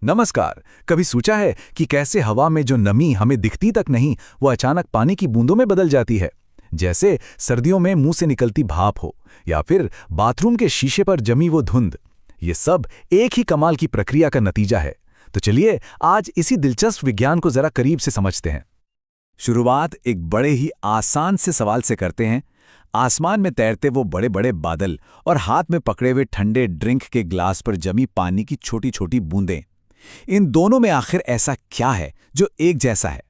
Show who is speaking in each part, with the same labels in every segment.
Speaker 1: नमस्कार। कभी सोचा है कि कैसे हवा में जो नमी हमें दिखती तक नहीं, वो अचानक पानी की बूंदों में बदल जाती है? जैसे सर्दियों में मुंह से निकलती भाप हो, या फिर बाथरूम के शीशे पर जमी वो धुंध। ये सब एक ही कमाल की प्रक्रिया का नतीजा है। तो चलिए आज इसी दिलचस्प विज्ञान को जरा करीब से समझते हैं। शुरुआत एक बड़े ही आसान से सवाल से करते हैं। आसमान में तैरते वो बड़े बड़े बादल और हाथ में पकड़े हुए ठंडे ड्रिंक के ग्लास पर जमी पानी की छोटी छोटी बूंदें, इन दोनों में आखिर ऐसा क्या है जो एक जैसा है?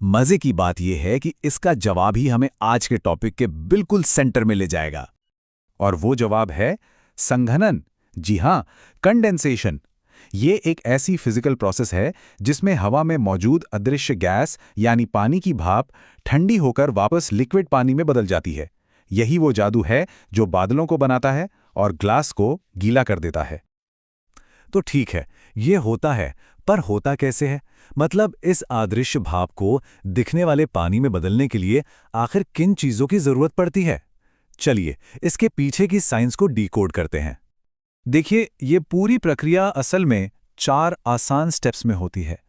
Speaker 1: मजे की बात यह है कि इसका जवाब ही हमें आज के टॉपिक के बिल्कुल सेंटर में ले जाएगा। और वो जवाब है संघनन। जी हां, कंडेंसेशन। ये एक ऐसी फिजिकल प्रोसेस है जिसमें हवा में मौजूद अदृश्य गैस यानी पानी की भाप ठंडी होकर वापस लिक्विड पानी में बदल जाती है। यही वो जादू है जो बादलों को बनाता है और ग्लास को गीला कर देता है। तो ठीक है, ये होता है, पर होता कैसे है? मतलब इस अदृश्य भाप को दिखने वाले पानी में बदलने के लिए आखिर किन चीजों की जरूरत पड़ती है? चलिए इसके पीछे की साइंस को डिकोड करते हैं। देखिए, ये पूरी प्रक्रिया असल में 4 आसान स्टेप्स में होती है।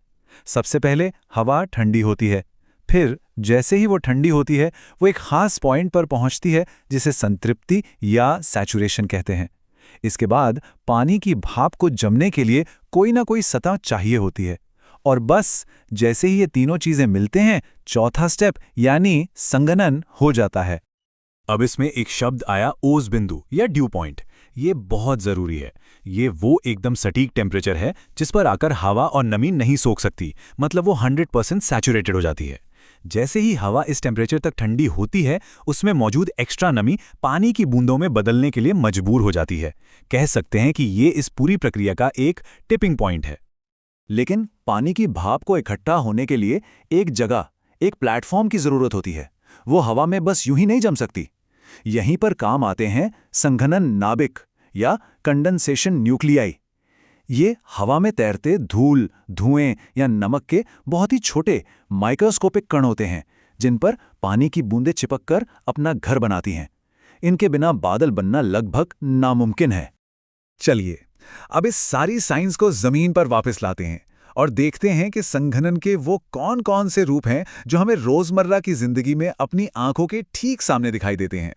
Speaker 1: सबसे पहले हवा ठंडी होती है। फिर जैसे ही वो ठंडी होती है, वो एक खास पॉइंट पर पहुंचती है जिसे संतृप्ति या सैचुरेशन कहते हैं। इसके बाद पानी की भाप को जमने के लिए कोई ना कोई सतह चाहिए होती है। और बस जैसे ही ये तीनों चीजें मिलते हैं, चौथा स्टेप यानी संघनन हो जाता है। अब इसमें एक शब्द आया, ओस बिंदु या ड्यू पॉइंट। ये बहुत जरूरी है। ये वो एकदम सटीक टेम्परेचर है जिस पर आकर हवा और नमी नहीं सोख सकती, मतलब वो 100% सैचुरेटेड हो जाती है। जैसे ही हवा इस टेम्परेचर तक ठंडी होती है, उसमें मौजूद एक्स्ट्रा नमी पानी की बूंदों में बदलने के लिए मजबूर हो जाती है। कह सकते हैं कि ये इस पूरी प्रक्रिया का एक टिपिंग पॉइंट है। लेकिन पानी की भाप को इकट्ठा होने के लिए एक जगह, एक प्लेटफॉर्म की जरूरत होती है। वो हवा में बस यूं ही नहीं जम सकती। यहीं पर काम आते हैं संघनन नाभिक या कंडेंसेशन न्यूक्लियाई। ये हवा में तैरते धूल, धुएं या नमक के बहुत ही छोटे माइक्रोस्कोपिक कण होते हैं, जिन पर पानी की बूंदें चिपककर अपना घर बनाती हैं। इनके बिना बादल बनना लगभग नामुमकिन है। चलिए अब इस सारी साइंस को जमीन पर वापस लाते हैं और देखते हैं कि संघनन के वो कौन-कौन से रूप हैं जो हमें रोजमर्रा की जिंदगी में अपनी आंखों के ठीक सामने दिखाई देते हैं।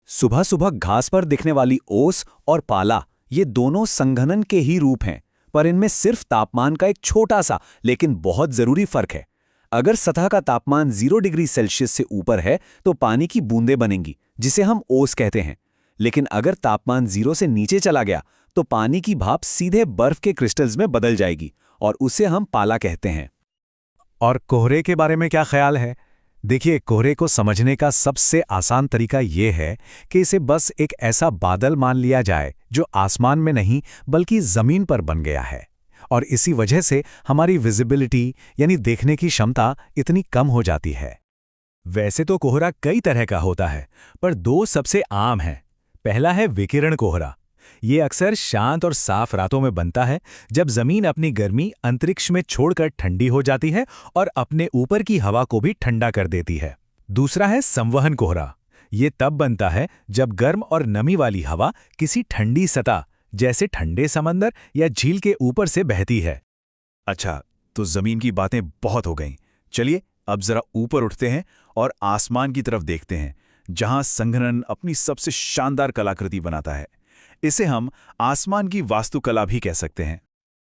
Speaker 1: सुबह सुबह घास पर दिखने वाली ओस और पाला, ये दोनों संघनन के ही रूप हैं, पर इनमें सिर्फ तापमान का एक छोटा सा लेकिन बहुत जरूरी फर्क है। अगर सतह का तापमान 0 डिग्री सेल्सियस से ऊपर है तो पानी की बूंदें बनेंगी, जिसे हम ओस कहते हैं। लेकिन अगर तापमान 0 से नीचे चला गया तो पानी की भाप सीधे बर्फ के क्रिस्टल्स में बदल जाएगी और उसे हम पाला कहते हैं। और कोहरे के बारे में क्या ख्याल है? देखिए, कोहरे को समझने का सबसे आसान तरीका यह है कि इसे बस एक ऐसा बादल मान लिया जाए जो आसमान में नहीं बल्कि जमीन पर बन गया है, और इसी वजह से हमारी विजिबिलिटी यानी देखने की क्षमता इतनी कम हो जाती है। वैसे तो कोहरा कई तरह का होता है, पर 2 सबसे आम हैं। पहला है विकिरण कोहरा। ये अक्सर शांत और साफ रातों में बनता है, जब जमीन अपनी गर्मी अंतरिक्ष में छोड़कर ठंडी हो जाती है और अपने ऊपर की हवा को भी ठंडा कर देती है। दूसरा है संवहन कोहरा। ये तब बनता है जब गर्म और नमी वाली हवा किसी ठंडी सतह, जैसे ठंडे समंदर या झील के ऊपर से बहती है। अच्छा, तो जमीन की बातें बहुत हो गईं। चलिए अब जरा ऊपर उठते हैं और आसमान की तरफ देखते हैं, जहां संघनन अपनी सबसे शानदार कलाकृति बनाता है। इसे हम आसमान की वास्तुकला भी कह सकते हैं।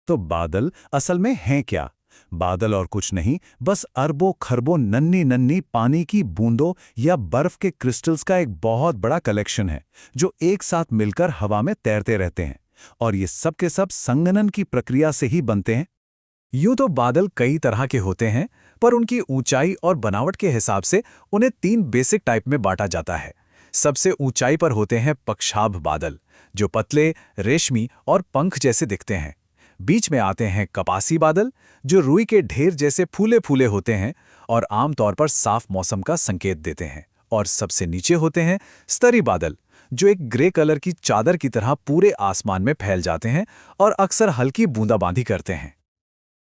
Speaker 1: तो बादल असल में हैं क्या? बादल और कुछ नहीं, बस अरबों खरबों नन्ही नन्ही पानी की बूंदों या बर्फ के क्रिस्टल्स का एक बहुत बड़ा कलेक्शन है, जो एक साथ मिलकर हवा में तैरते रहते हैं। और ये सब के सब संघनन की प्रक्रिया से ही बनते हैं। यूं तो बादल कई तरह के होते हैं, पर उनकी ऊंचाई और बनावट के हिसाब से उन्हें 3 बेसिक टाइप में बांटा जाता है। सबसे ऊंचाई पर होते हैं पक्षाभ बादल, जो पतले, रेशमी और पंख जैसे दिखते हैं। बीच में आते हैं कपासी बादल, जो रुई के ढेर जैसे फूले फूले होते हैं और आमतौर पर साफ मौसम का संकेत देते हैं। और सबसे नीचे होते हैं स्तरी बादल, जो एक ग्रे कलर की चादर की तरह पूरे आसमान में फैल जाते हैं और अक्सर हल्की बूंदाबांदी करते हैं।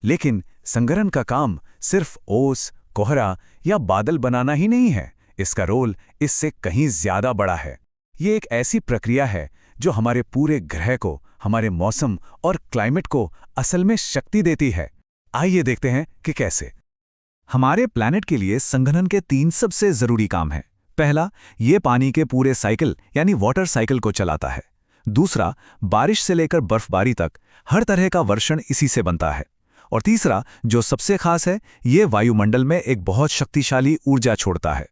Speaker 1: लेकिन संघनन का काम सिर्फ ओस, कोहरा या बादल बनाना ही नहीं है। इसका रोल इससे कहीं ज्यादा बड़ा है। ये एक ऐसी प्रक्रिया है जो हमारे पूरे ग्रह को, हमारे मौसम और क्लाइमेट को असल में शक्ति देती है। आइए देखते हैं कि कैसे। हमारे प्लैनेट के लिए संघनन के 3 सबसे जरूरी काम हैं। पहला, ये पानी के पूरे साइकिल यानी वाटर साइकिल को चलाता है। दूसरा, बारिश से लेकर बर्फबारी तक हर तरह का वर्षण इसी से बनता है। और तीसरा, जो सबसे खास है, ये वायुमंडल में एक बहुत शक्तिशाली ऊर्जा छोड़ता है।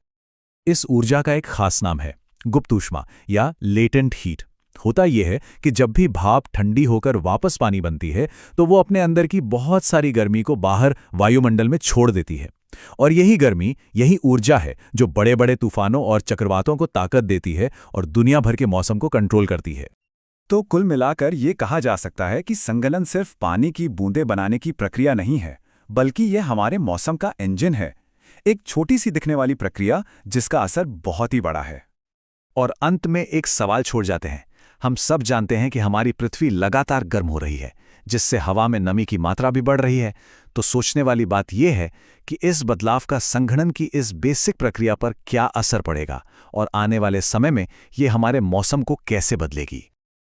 Speaker 1: इस ऊर्जा का एक खास नाम है गुप्त ऊष्मा या लेटेंट हीट। होता यह है कि जब भी भाप ठंडी होकर वापस पानी बनती है तो वो अपने अंदर की बहुत सारी गर्मी को बाहर वायुमंडल में छोड़ देती है। और यही गर्मी, यही ऊर्जा है जो बड़े बड़े तूफानों और चक्रवातों को ताकत देती है और दुनिया भर के मौसम को कंट्रोल करती है। तो कुल मिलाकर ये कहा जा सकता है कि संघनन सिर्फ पानी की बूंदें बनाने की प्रक्रिया नहीं है, बल्कि यह हमारे मौसम का इंजन है। एक छोटी सी दिखने वाली प्रक्रिया जिसका असर बहुत ही बड़ा है। और अंत में एक सवाल छोड़ जाते हैं। हम सब जानते हैं कि हमारी पृथ्वी लगातार गर्म हो रही है, जिससे हवा में नमी की मात्रा भी बढ़ रही है। तो सोचने वाली बात यह है कि इस बदलाव का संघनन की इस बेसिक प्रक्रिया पर क्या असर पड़ेगा और आने वाले समय में ये हमारे मौसम को कैसे बदलेगी।